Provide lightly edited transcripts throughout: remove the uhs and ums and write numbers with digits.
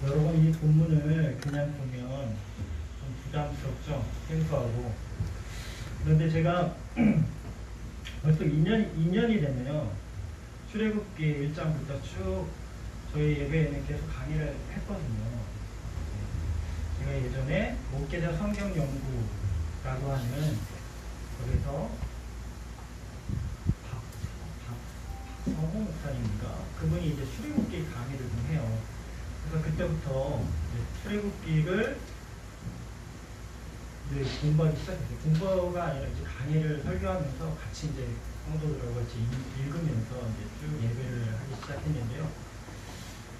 여러분 이 본문을 그냥 보면 좀 부담스럽죠? 생소하고. 그런데 제가 벌써 2년이 되네요. 출애굽기 1장부터 쭉 저희 예배에는 계속 강의를 했거든요. 제가 예전에 목회자 성경연구라고 하는 거기서 박성호 목사님인가? 그분이 이제 출애굽기 강의를 좀 해요. 그래서 그때부터 출애굽기를 공부하기 시작했어요. 공부가 아니라 이제 강의를 설교하면서 같이 이제 성도들하고 같이 읽으면서 이제 쭉 예배를 하기 시작했는데요.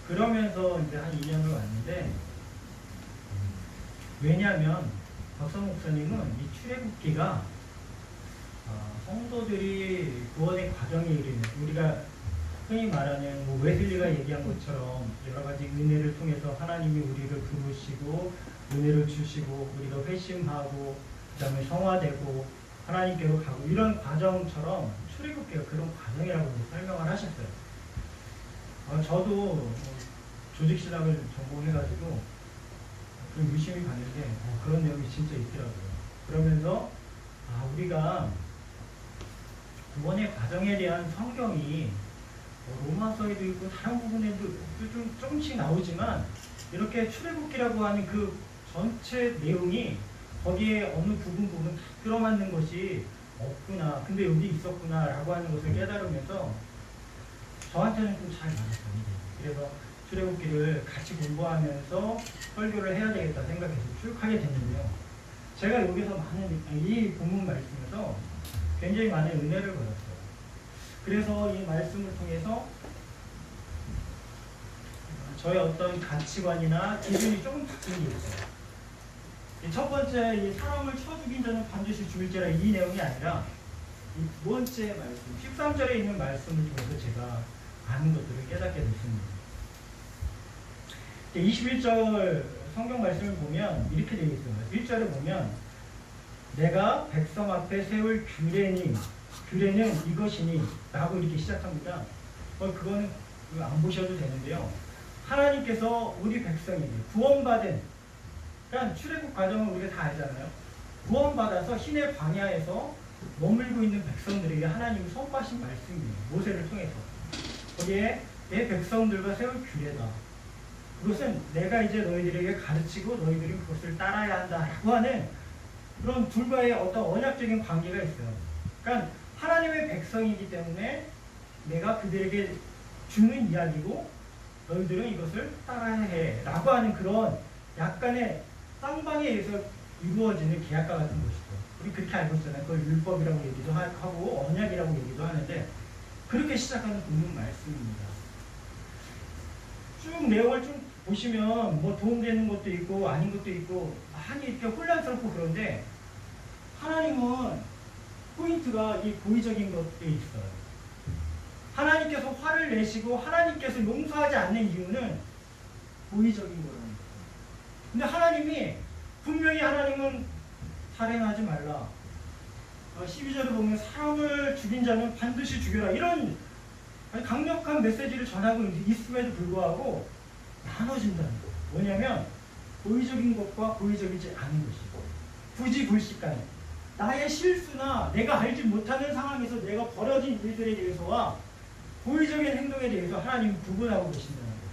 그러면서 이제 한 2년을 왔는데, 왜냐하면 박성 목사님은 이 출애굽기가 성도들이 구원의 과정에 이르는, 우리가 흔히 말하는 뭐 웨슬리가 얘기한 것처럼 여러 가지 은혜를 통해서 하나님이 우리를 부르시고 은혜를 주시고 우리가 회심하고 그다음에 성화되고 하나님께로 가고 이런 과정처럼 출애굽기가 그런 과정이라고 설명을 하셨어요. 저도 조직신학을 전공해가지고 좀 유심히 봤는데 그런 내용이 진짜 있더라고요. 그러면서 우리가 구원의 과정에 대한 성경이 로마서에도 있고 다른 부분에도 좀 조금씩 나오지만 이렇게 출애굽기라고 하는 그 전체 내용이 거기에 어느 부분 다 들어맞는 것이 없구나. 근데 여기 있었구나 라고 하는 것을 깨달으면서 저한테는 좀 잘 맞았어요. 그래서 출애굽기를 같이 공부하면서 설교를 해야 되겠다 생각해서 쭉 하게 됐는데요. 제가 여기서 이 본문 말씀에서 굉장히 많은 은혜를 받았어요. 그래서 이 말씀을 통해서 저의 어떤 가치관이나 기준이 조금 바뀐 게 있어요. 첫 번째, 이 사람을 쳐 죽인 자는 반드시 죽일지라, 이 내용이 아니라 이 두 번째 말씀, 13절에 있는 말씀을 통해서 제가 아는 것들을 깨닫게 됐습니다. 21절 성경 말씀을 보면 이렇게 되어 있습니다. 1절에 보면 내가 백성 앞에 세울 규례는 이것이니 라고 이렇게 시작합니다. 그거는 안 보셔도 되는데요. 하나님께서 우리 백성에게 구원받은, 그러니까 출애굽 과정을 우리가 다 알잖아요. 구원받아서 신의 광야에서 머물고 있는 백성들에게 하나님이 선포하신 말씀이에요. 모세를 통해서. 거기에 내 백성들과 세울 규례다. 그것은 내가 이제 너희들에게 가르치고 너희들이 그것을 따라야 한다라고 하는 그런 둘과의 어떤 언약적인 관계가 있어요. 그러니까 하나님의 백성이기 때문에 내가 그들에게 주는 이야기고 너희들은 이것을 따라야 해 라고 하는 그런 약간의 쌍방에 의해서 이루어지는 계약과 같은 것이죠. 우리 그렇게 알고 있잖아요. 그걸 율법이라고 얘기도 하고 언약이라고 얘기도 하는데 그렇게 시작하는 본문 말씀입니다. 쭉 내용을 좀 보시면 뭐 도움되는 것도 있고 아닌 것도 있고 많이 이렇게 혼란스럽고 그런데 하나님은 포인트가 이 고의적인 것에 있어요. 하나님께서 화를 내시고 하나님께서 용서하지 않는 이유는 고의적인 거라는 거예요. 근데 하나님이 분명히 하나님은 살인하지 말라. 12절에 보면 사람을 죽인 자는 반드시 죽여라. 이런 강력한 메시지를 전하고 있음에도 불구하고 나눠진다는 거예요. 뭐냐면 고의적인 것과 고의적이지 않은 것이고 부지불식간에 나의 실수나 내가 알지 못하는 상황에서 내가 벌어진 일들에 대해서와 고의적인 행동에 대해서 하나님이 구분하고 계신다는 거예요.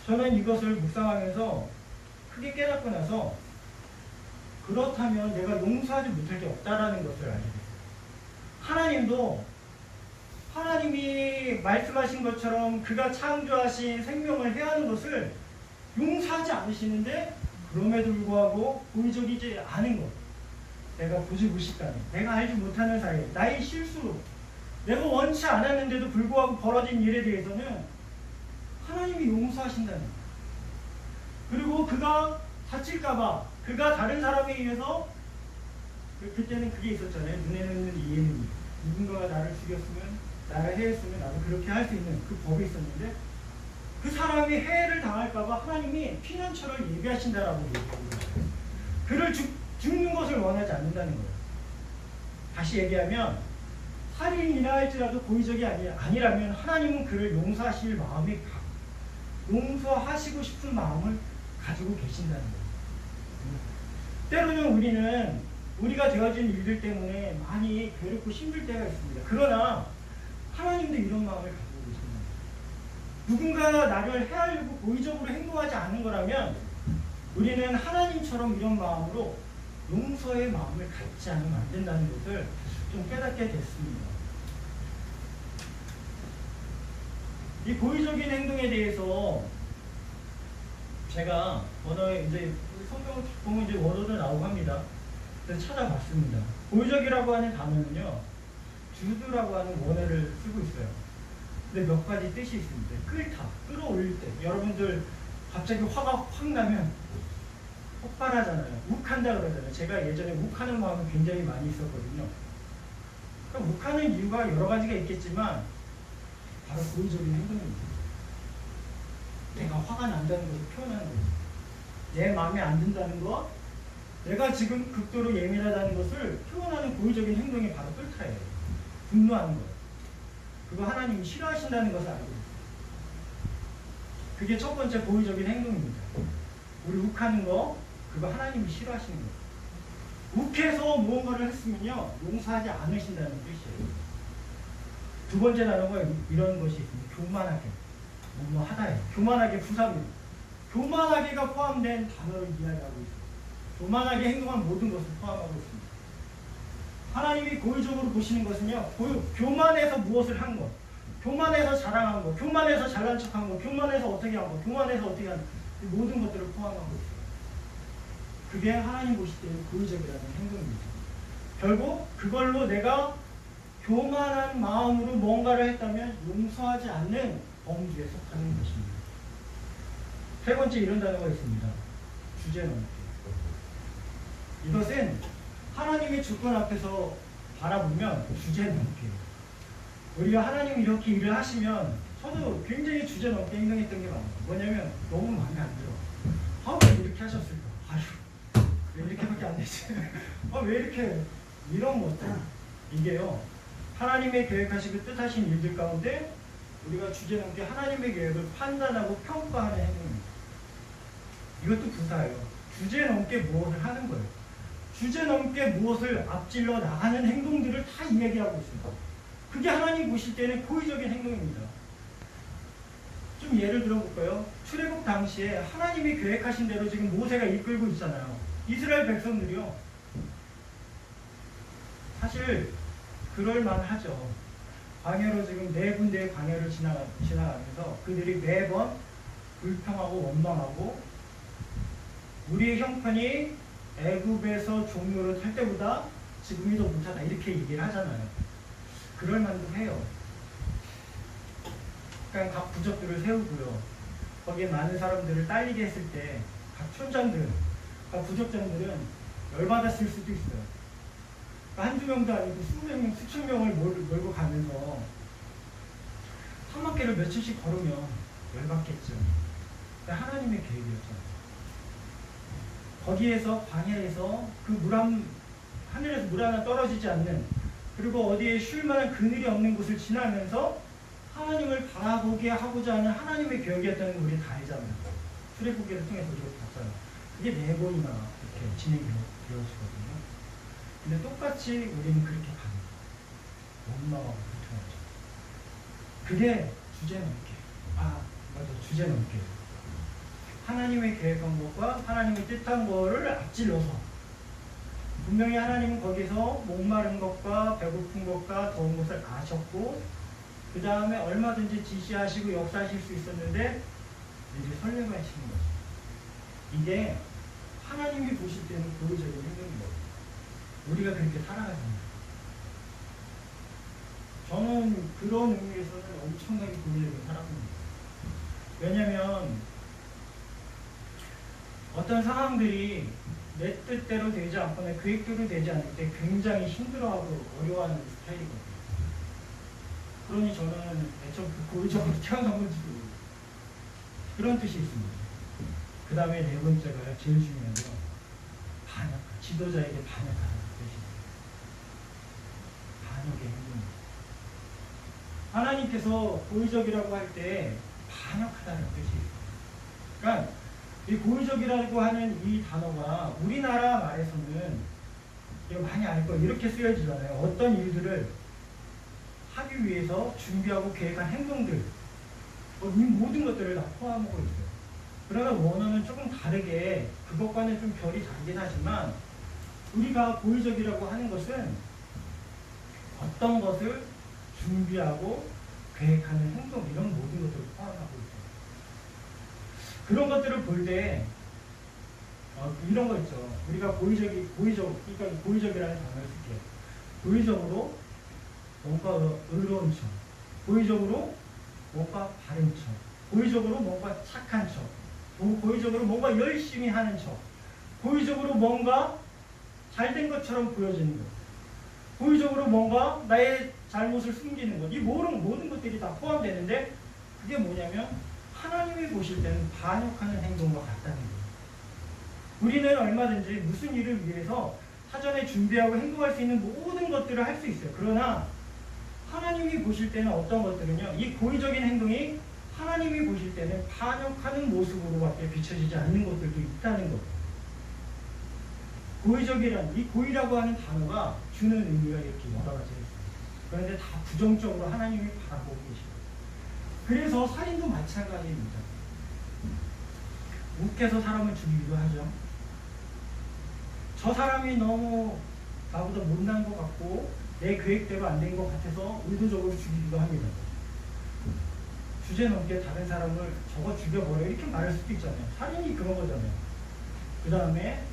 저는 이것을 묵상하면서 크게 깨닫고 나서 그렇다면 내가 용서하지 못할 게 없다라는 것을 알게 됐어요. 하나님도 하나님이 말씀하신 것처럼 그가 창조하신 생명을 해하는 것을 용서하지 않으시는데 그럼에도 불구하고 고의적이지 않은 것, 내가 부지불식간에 내가 알지 못하는 사이에 나의 실수로 내가 원치 않았는데도 불구하고 벌어진 일에 대해서는 하나님이 용서하신다는 거예요. 그리고 그가 다칠까봐 그가 다른 사람에 의해서 그때는 그게 있었잖아요. 눈에는 이해는 누군가가 나를 죽였으면 나를 해했으면 나도 그렇게 할 수 있는 그 법이 있었는데 그 사람이 해를 당할까봐 하나님이 피난처를 예비하신다라고 얘기하고 있어요. 그를 죽는 것을 원하지 않는다는 거예요. 다시 얘기하면 살인이라 할지라도 고의적이 아니라면 하나님은 그를 용서하실 마음이 용서하시고 싶은 마음을 가지고 계신다는 거예요. 때로는 우리는 우리가 되어진 일들 때문에 많이 괴롭고 힘들 때가 있습니다. 그러나 하나님도 이런 마음을 가지고 계십니다. 누군가 나를 헤아리고 고의적으로 행동하지 않은 거라면 우리는 하나님처럼 이런 마음으로 용서의 마음을 갖지 않으면 안 된다는 것을 좀 깨닫게 됐습니다. 이 고의적인 행동에 대해서 제가 언어에 이제 성경을 보면 이제 원어도 나오고 합니다. 그래서 찾아봤습니다. 고의적이라고 하는 단어는요, 주드라고 하는 원어를 쓰고 있어요. 근데 몇 가지 뜻이 있습니다. 끓다, 끌어올릴 때. 여러분들 갑자기 화가 확 나면 폭발하잖아요. 욱한다 그러잖아요. 제가 예전에 욱하는 마음이 굉장히 많이 있었거든요. 그러니까 욱하는 이유가 여러 가지가 있겠지만 바로 고의적인 행동입니다. 내가 화가 난다는 것을 표현하는 거죠. 내 마음에 안 든다는 것, 내가 지금 극도로 예민하다는 것을 표현하는 고의적인 행동이 바로 끓다예요. 분노하는 것. 그거 하나님이 싫어하신다는 것을 알고 있어요. 그게 첫 번째 고의적인 행동입니다. 우리 욱하는 거, 그거 하나님이 싫어하시는 거예요. 욱해서 무언가를 했으면요, 용서하지 않으신다는 뜻이에요. 두 번째 단어가 이런 것이 있습니다. 교만하게. 뭐 하다예요. 교만하게 부사입니다. 교만하게가 포함된 단어를 이야기하고 있어요. 교만하게 행동한 모든 것을 포함하고 있습니다. 하나님이 고의적으로 보시는 것은요, 교만해서 무엇을 한 것, 교만해서 자랑한 것, 교만해서 잘난 척한 것, 교만해서 어떻게 한 것, 교만해서 어떻게 한 모든 것들을 포함하고 있어요. 그게 하나님 보실 때는 고의적이라는 행동입니다. 결국 그걸로 내가 교만한 마음으로 뭔가를 했다면 용서하지 않는 범주에 속하는 것입니다. 세 번째 이런 단어가 있습니다. 주제넘기. 이것은 하나님의 주권 앞에서 바라보면 주제넘기예요. 우리가 하나님이 이렇게 일을 하시면 저도 굉장히 주제넘게 행동했던 게 많아요. 뭐냐면 너무 마음에 안 들어. 아, 왜 이렇게 하셨을까? 아휴, 왜 이렇게밖에 안 되지? 아, 왜 이렇게 이런 것들. 이게요, 하나님의 계획하시고 뜻하신 일들 가운데 우리가 주제넘게 하나님의 계획을 판단하고 평가하는 행동입니다. 이것도 부사예요. 주제넘게 무엇을 하는 거예요. 주제넘게 무엇을 앞질러 나가는 행동들을 다 이야기하고 있습니다. 그게 하나님 보실 때는 고의적인 행동입니다. 좀 예를 들어볼까요? 출애굽 당시에 하나님이 계획하신 대로 지금 모세가 이끌고 있잖아요. 이스라엘 백성들이요. 사실 그럴만하죠. 광야로 지금 4군데의 광야를 지나가면서 그들이 매번 불평하고 원망하고 우리의 형편이 애굽에서 종로를 탈 때보다 지금이 더 못하다 이렇게 얘기를 하잖아요. 그럴만도 해요. 그러니까 각 부족들을 세우고요. 거기에 많은 사람들을 딸리게 했을 때 각 촌장들, 각 부족장들은 열받았을 수도 있어요. 한두 명도 아니고 수백 명, 수천 명을 몰고 가면서 한 바퀴를 며칠씩 걸으면 열받겠죠. 근데 하나님의 계획이었잖아요. 거기에서 광야에서 그 하늘에서 물 하나 떨어지지 않는, 그리고 어디에 쉴 만한 그늘이 없는 곳을 지나면서 하나님을 바라보게 하고자 하는 하나님의 계획이었다는 걸 우리 다 알잖아요. 출애굽기를 통해서 우리가 봤어요. 그게 4번이나 이렇게 진행이 되어지거든요. 근데 똑같이 우리는 그렇게 갑니다. 원망하고 불평하죠. 그게 주제넘게. 주제넘게. 하나님의 계획한 것과 하나님의 뜻한 것을 앞질러서 분명히 하나님은 거기서 목마른 것과 배고픈 것과 더운 것을 아셨고 그 다음에 얼마든지 지시하시고 역사하실 수 있었는데 이제 설명하시는 거죠. 이게 하나님이 보실 때는 고의적인 행동입니다. 우리가 그렇게 살아가잖아요. 저는 그런 의미에서는 엄청나게 고의적인 사람입니다. 왜냐하면 어떤 상황들이 내 뜻대로 되지 않거나 계획대로 되지 않을 때 굉장히 힘들어하고 어려워하는 스타일이거든요. 그러니 저는 애초에 고의적으로 태어난 건지도 모르겠어요. 그런 뜻이 있습니다. 그 다음에 4번째가 제일 중요한 건 반역, 지도자에게 반역하는 뜻입니다. 반역의 행동입니다. 하나님께서 고의적이라고 할 때 반역하다는 뜻이 있어요. 그러니까 이 고의적이라고 하는 이 단어가 우리나라 말에서는 이거 많이 알 거예요. 이렇게 쓰여지잖아요. 어떤 일들을 하기 위해서 준비하고 계획한 행동들, 이 모든 것들을 다 포함하고 있어요. 그러나 원어는 조금 다르게 그것과는 좀 결이 다르긴 하지만 우리가 고의적이라고 하는 것은 어떤 것을 준비하고 계획하는 행동, 이런 모든 것들을 포함하고 있어요. 그런 것들을 볼 때 이런 거 있죠. 우리가 그러니까 고의적이라는 단어를 쓸게요. 고의적으로 뭔가 의로운 척, 고의적으로 뭔가 바른 척, 고의적으로 뭔가 착한 척, 고의적으로 뭔가 열심히 하는 척, 고의적으로 뭔가 잘된 것처럼 보여지는 것, 고의적으로 뭔가 나의 잘못을 숨기는 것, 이 모든 것들이 다 포함되는데 그게 뭐냐면 하나님이 보실 때는 반역하는 행동과 같다는 거예요. 우리는 얼마든지 무슨 일을 위해서 사전에 준비하고 행동할 수 있는 모든 것들을 할 수 있어요. 그러나 하나님이 보실 때는 어떤 것들은요, 이 고의적인 행동이 하나님이 보실 때는 반역하는 모습으로밖에 비춰지지 않는 것들도 있다는 거예요. 이 고의라고 하는 단어가 주는 의미가 이렇게 여러 가지 있어요. 그런데 다 부정적으로 하나님이 바라보고 계시고, 그래서 살인도 마찬가지입니다. 욱해서 사람을 죽이기도 하죠. 저 사람이 너무 나보다 못난 것 같고 내 계획대로 안 된 것 같아서 의도적으로 죽이기도 합니다. 주제넘게 다른 사람을 저거 죽여버려 이렇게 말할 수도 있잖아요. 살인이 그런 거잖아요. 그 다음에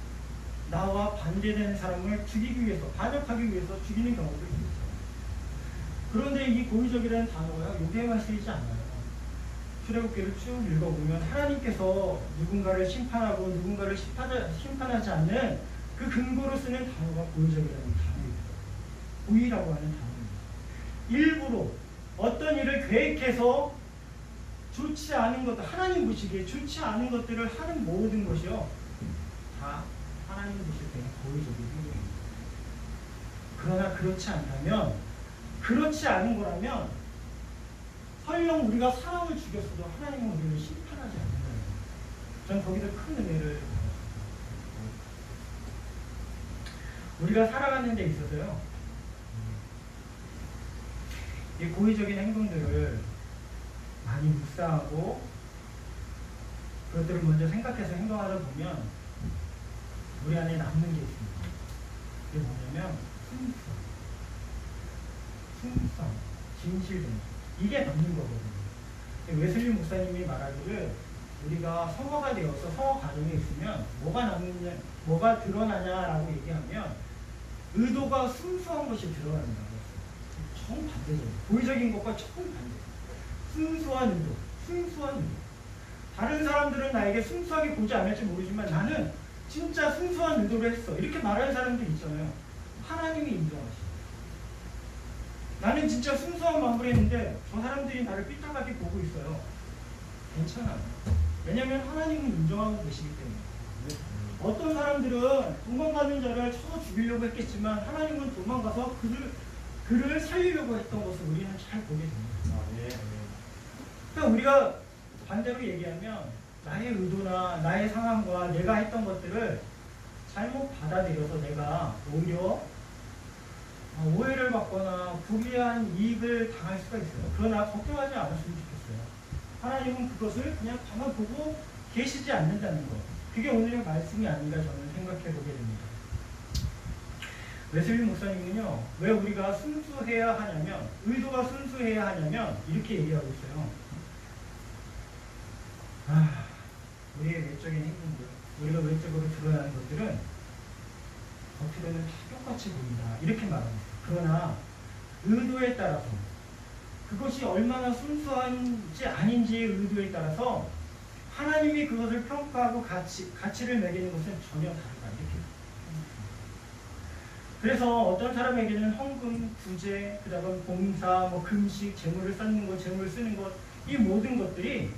나와 반대되는 사람을 죽이기 위해서, 반역하기 위해서 죽이는 경우도 있어요. 그런데 이 고의적이라는 단어가 여기에만 쓰이지 않아요. 출애굽기를 쭉 읽어보면 하나님께서 누군가를 심판하고 누군가를 심판하지 않는 그 근거로 쓰는 단어가 고의적이라는 단어입니다. 고의라고 하는 단어입니다. 일부러 어떤 일을 계획해서 좋지 않은 것들, 하나님 보시기에 좋지 않은 것들을 하는 모든 것이요, 다 하나님 보실 때는 고의적인 행동입니다. 그러나 그렇지 않은 거라면 설령 우리가 사람을 죽였어도 하나님은 우리를 심판하지 않는다는 거예요. 전 거기서 큰 은혜를 받았습니다. 우리가 살아가는 데 있어서요, 이 고의적인 행동들을 많이 묵상하고 그것들을 먼저 생각해서 행동하다 보면 우리 안에 남는 게 있습니다. 그게 뭐냐면 순수성, 진실됨, 이게 남는 거거든요. 웨슬리 목사님이 말하기를 우리가 성화가 되어서 성화 과정에 있으면 뭐가 드러나냐라고 얘기하면 의도가 순수한 것이 드러난다고 했어요. 정반대죠. 고의적인 것과 정반대. 순수한 의도. 다른 사람들은 나에게 순수하게 보지 않을지 모르지만 나는 진짜 순수한 의도를 했어, 이렇게 말하는 사람들 있잖아요. 하나님이 인정하시죠. 나는 진짜 순수한 마음으로 했는데 저 사람들이 나를 삐딱하게 보고 있어요. 괜찮아요. 왜냐하면 하나님은 인정하고 계시기 때문에. 어떤 사람들은 도망가는 자를 쳐 죽이려고 했겠지만 하나님은 도망가서 그를 살리려고 했던 것을 우리는 잘 보게 됩니다. 그러니까 우리가 반대로 얘기하면 나의 의도나 나의 상황과 내가 했던 것들을 잘못 받아들여서 내가 오히려 오해를 받거나 불리한 이익을 당할 수가 있어요. 그러나 걱정하지 않았으면 좋겠어요. 하나님은 그것을 그냥 가만 보고 계시지 않는다는 것. 그게 오늘의 말씀이 아닌가 저는 생각해 보게 됩니다. 웨슬리 목사님은요, 왜 우리가 순수해야 하냐면, 의도가 순수해야 하냐면 이렇게 얘기하고 있어요. 우리의 외적인 행동들, 우리가 외적으로 드러나는 것들은 겉으로는 다 똑같이 보인다, 이렇게 말합니다. 그러나 의도에 따라서, 그것이 얼마나 순수한지 아닌지의 의도에 따라서 하나님이 그것을 평가하고 가치를 매기는 것은 전혀 다르다, 이렇게. 그래서 어떤 사람에게는 헌금, 구제, 그 다음에 봉사, 금식, 재물을 쌓는 것, 재물을 쓰는 것, 이 모든 것들이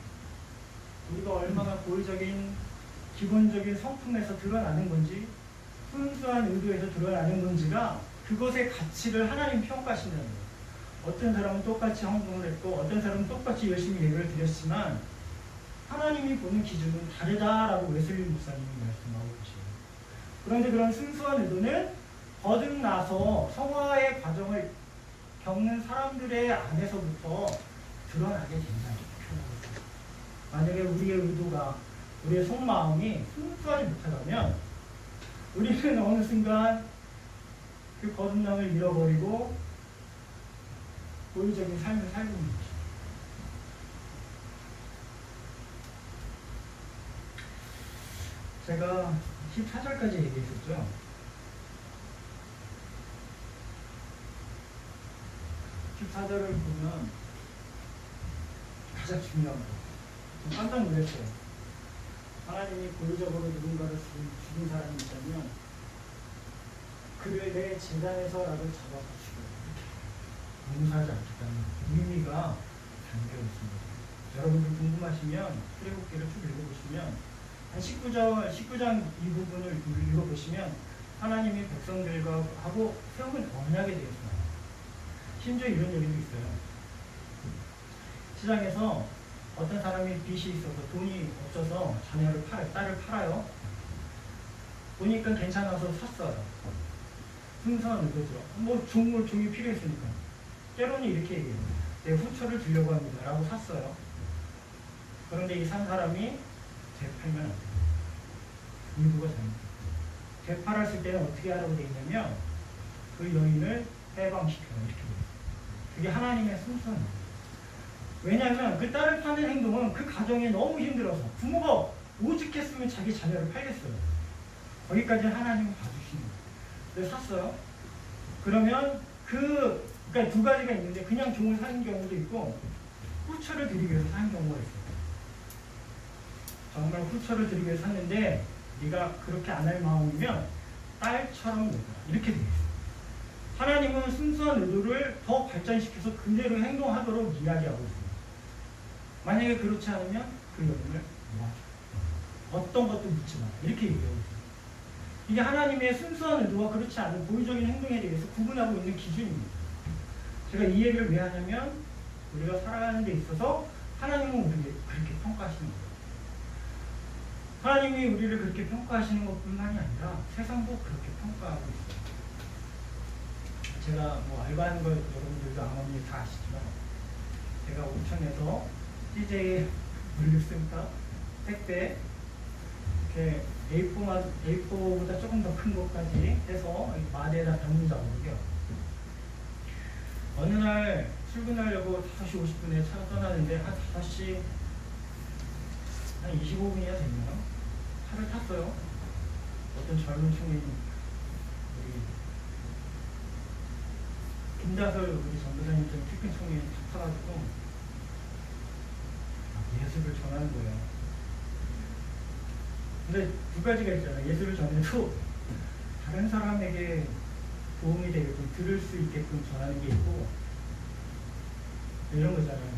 우리가 얼마나 고의적인 기본적인 성품에서 드러나는 건지, 순수한 의도에서 드러나는 건지가 그것의 가치를 하나님 평가하신다는 거예요. 어떤 사람은 똑같이 헌금을 했고 어떤 사람은 똑같이 열심히 예배를 드렸지만 하나님이 보는 기준은 다르다라고 웨슬리 목사님이 말씀하고 계세요. 그런데 그런 순수한 의도는 거듭나서 성화의 과정을 겪는 사람들의 안에서부터 드러나게 된다. 만약에 우리의 의도가, 우리의 속마음이 순수하지 못하다면 우리는 어느 순간 그 거듭남을 잃어버리고 고의적인 삶을 살고 있는 것입니다. 제가 14절까지 얘기했었죠. 14절을 보면 가장 중요한 거. 깜짝 놀랐어요. 하나님이 고의적으로 누군가를 죽인 사람이 있다면 그를 내 재단에서라도 잡아서 죽여요. 용서하지 않겠다는 의미가 담겨 있습니다. 여러분들 궁금하시면 출애굽기를 쭉 읽어보시면 한 19장 이 부분을 읽어보시면 하나님이 백성들과 하고 세운 언약에 대해서 나와요. 심지어 이런 얘기도 있어요. 시장에서 어떤 사람이 빚이 있어서 돈이 없어서 딸을 팔아요. 보니까 괜찮아서 샀어요. 순수한 의도죠. 뭐 종이 필요했으니까. 때로는 이렇게 얘기해요. 내 후처를 주려고 합니다. 라고 샀어요. 그런데 이 산 사람이 되팔면 안 돼요. 이유가 잘못돼요. 되팔았을 때는 어떻게 하라고 되어 있냐면 그 여인을 해방시켜요. 이렇게 돼요. 그게 하나님의 순수한 의도예요. 왜냐하면 그 딸을 파는 행동은 그 가정이 너무 힘들어서 부모가 오죽했으면 자기 자녀를 팔겠어요. 거기까지 하나님은 봐주시는 거예요. 그래서 샀어요. 그러면 그러니까 두 가지가 있는데 그냥 종을 사는 경우도 있고 후처를 드리기 위해서 사는 경우가 있어요. 정말 후처를 드리기 위해서 샀는데 네가 그렇게 안 할 마음이면 딸처럼 내라. 이렇게 되어 있어요. 하나님은 순수한 의도를 더 발전시켜서 그대로 행동하도록 이야기하고 있습니다. 만약에 그렇지 않으면 그 여인을 놓아줘. 어떤 것도 묻지 마라. 이렇게 얘기하고 있습니다. 이게 하나님의 순수한 의도와 그렇지 않은 고의적인 행동에 대해서 구분하고 있는 기준입니다. 제가 이 얘기를 왜 하냐면 우리가 살아가는 데 있어서 하나님은 우리를 그렇게 평가하시는 거예요. 하나님이 우리를 그렇게 평가하시는 것뿐만이 아니라 세상도 그렇게 평가하고 있어요. 제가 뭐 알바하는 걸 여러분들도 아마 다 아시지만 제가 오천에서 CJ 물류센터 택배 이렇게 A4보다 조금 더 큰 것까지 해서 마대에다 담는 작업이요. 어느 날 출근하려고 5시 50분에 차가 떠나는데 한 5시 한 25분이나 됐나요? 차를 탔어요. 어떤 젊은 청년이 우리 김다설 우리 전도사님 좀 특근 청년이 타가지고 예수를 전하는 거예요. 근데 두 가지가 있잖아요. 예수를 전해도 다른 사람에게 도움이 되게끔 들을 수 있게끔 전하는 게 있고 이런 거잖아요.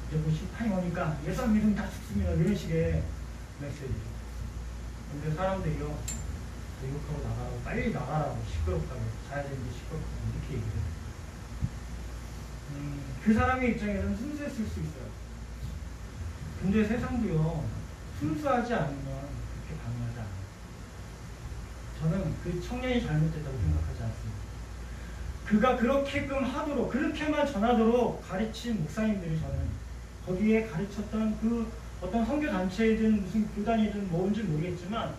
이제 뭐 심판이 오니까 예수 안 믿으면 다 죽습니다. 이런 식의 메시지죠. 근데 사람들이요 교육하고 나가라고 빨리 나가라고 시끄럽다고 자야 되는데 시끄럽다고 이렇게 얘기해요. 그 사람의 입장에서는 순수했을 수 있어요. 근데 세상도요 순수하지 않으면 그렇게 반응하지 않아요. 저는 그 청년이 잘못됐다고 생각하지 않습니다. 그가 그렇게끔 하도록 그렇게만 전하도록 가르친 목사님들이 저는 거기에 가르쳤던 그 어떤 선교단체이든 무슨 교단이든 뭔지 모르겠지만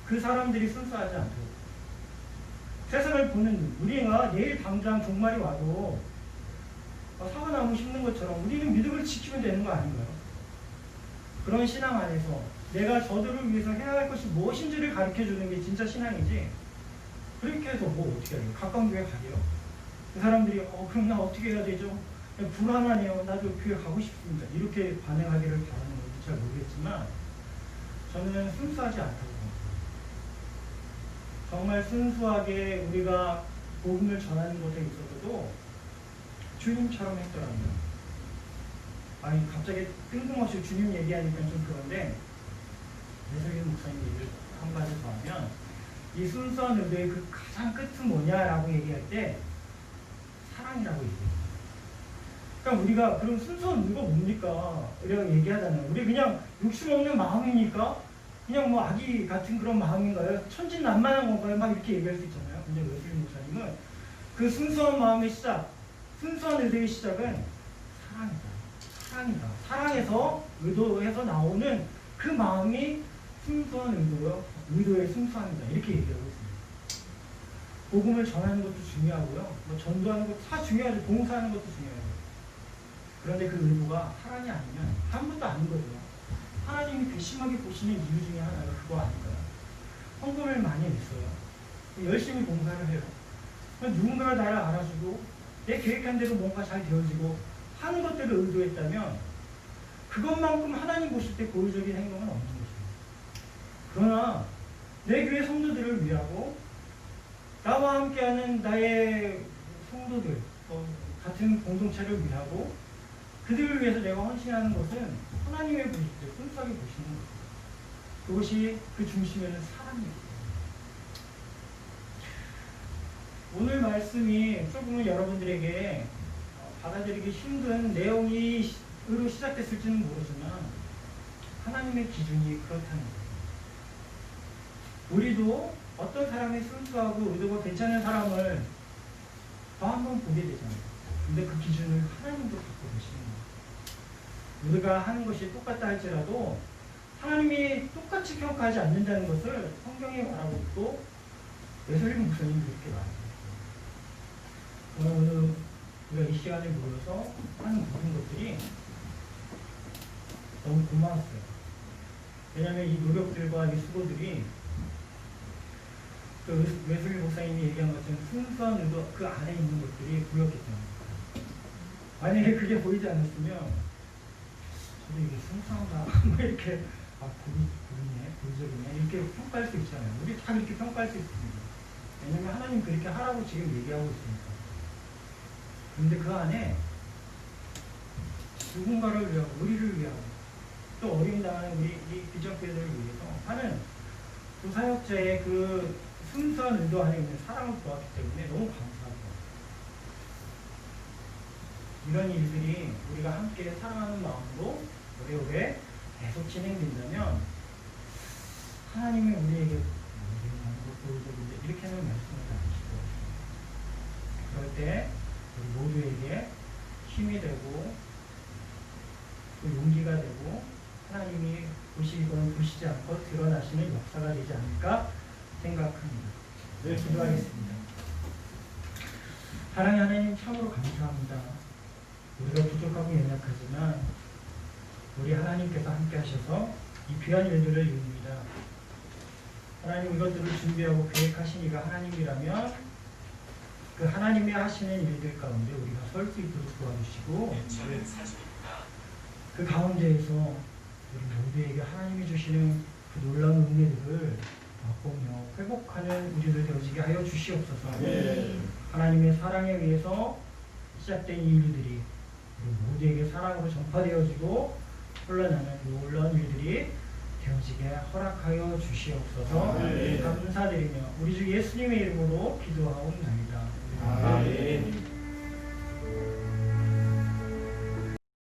그 사람들이 순수하지 않도록 세상을 보는 우리가 내일 당장 종말이 와도 사과나무 심는 것처럼 우리는 믿음을 지키면 되는 거 아닌가요? 그런 신앙 안에서 내가 저들을 위해서 해야 할 것이 무엇인지를 가르쳐주는 게 진짜 신앙이지 그렇게 해서 뭐 어떻게 해요? 가까운 교회 가게요. 그 사람들이 그럼 나 어떻게 해야 되죠? 불안하네요. 나도 교회 가고 싶습니다. 이렇게 반응하기를 바라는 건지 잘 모르겠지만 저는 순수하지 않다고 봅니다. 정말 순수하게 우리가 복음을 전하는 것에 있어서도 주님처럼 했더라면 아니 갑자기 뜬금없이 주님 얘기하니까 좀 그런데 예수님 목사님 얘기를 한 가지 더 하면 이 순수한 의도의 그 가장 끝은 뭐냐라고 얘기할 때 사랑이라고 얘기해요. 그러니까 우리가 그런 순수한 의도가 뭡니까? 우리가 얘기하잖아요. 우리 그냥 욕심 없는 마음이니까 그냥 뭐 아기 같은 그런 마음인가요? 천진난만한 건가요? 막 이렇게 얘기할 수 있잖아요. 근데 웨슬리 목사님은 그 순수한 마음의 시작, 순수한 의도의 시작은 사랑이다. 사랑이다. 사랑에서 의도해서 나오는 그 마음이 순수한 의도요. 의도의 순수함이다. 이렇게 얘기하고 있습니다. 복음을 전하는 것도 중요하고요. 뭐 전도하는 것도 다 중요하죠. 봉사하는 것도 중요해요. 그런데 그 의도가 사랑이 아니면 아무것도 아닌 거죠. 하나님이 괘씸하게 보시는 이유 중에 하나가 그거 아닌가요? 헌금을 많이 냈어요. 열심히 봉사를 해요. 누군가가 나를 알아주고 내 계획한 대로 뭔가 잘 되어지고 하는 것들을 의도했다면 그것만큼 하나님 보실 때 고의적인 행동은 없는 것입니다. 그러나 내 교회 성도들을 위하고 나와 함께하는 나의 성도들 같은 공동체를 위하고 그들을 위해서 내가 헌신하는 것은 하나님의 보실 때 순수하게 보시는 것입니다. 그것이 그 중심에는 사랑입니다. 오늘 말씀이 조금은 여러분들에게 받아들이기 힘든 내용으로 시작됐을지는 모르지만 하나님의 기준이 그렇다는 거예요. 우리도 어떤 사람이 순수하고 의도가 괜찮은 사람을 더 한번 보게 되잖아요. 근데 그 기준을 하나님도 갖고 계시는 거예요. 우리가 하는 것이 똑같다 할지라도 하나님이 똑같이 평가하지 않는다는 것을 성경에 말하고 있고 웨슬리 목사님이 그렇게 말합니다. 오늘 우리가 이 시간에 모여서 하는 모든 것들이 너무 고마웠어요. 왜냐하면 이 노력들과 이 수고들이 그 웨슬리 목사님이 얘기한 것처럼 순수한 의도 그 안에 있는 것들이 보였기 때문에 만약에 그게 보이지 않았으면 저도 이게 순수한가 뭐 이렇게 보이네 보이적이네 이렇게 평가할 수 있잖아요. 우리 다 이렇게 평가할 수 있습니다. 왜냐하면 하나님 그렇게 하라고 지금 얘기하고 있으니까. 근데 그 안에 누군가를 위하고 우리를 위하고 또 어린당하는 우리 이 비전교회들을 위해서 하는 그 사역자의 그 순수한 의도 안에 있는 사랑을 보았기 때문에 너무 감사하고 이런 일들이 우리가 함께 사랑하는 마음으로 오래오래 계속 진행된다면 하나님이 우리에게 이렇게는 말씀을 나누시고 그럴 때 우리 모두에게 힘이 되고 또 용기가 되고 하나님이 보시거나 보시지 않고 드러나시는 역사가 되지 않을까 생각합니다. 네, 기도하겠습니다. 사랑의 하나님 참으로 감사합니다. 우리가 부족하고 연약하지만 우리 하나님께서 함께 하셔서 이 귀한 일들을 이룹니다. 하나님 이것들을 준비하고 계획하신 이가 하나님이라면 그 하나님이 하시는 일들 가운데 우리가 설 수 있도록 도와주시고 그 가운데에서 우리 모두에게 하나님이 주시는 그 놀라운 은혜들을 맛보며 회복하는 우리들 되어지게 하여 주시옵소서. 네. 하나님의 사랑에 의해서 시작된 이 일들이 우리 모두에게 사랑으로 전파되어지고 흘러나는 놀라운 일들이 되어지게 허락하여 주시옵소서. 네. 감사드리며 우리 주 예수님의 이름으로 기도하옵나이다. 아멘.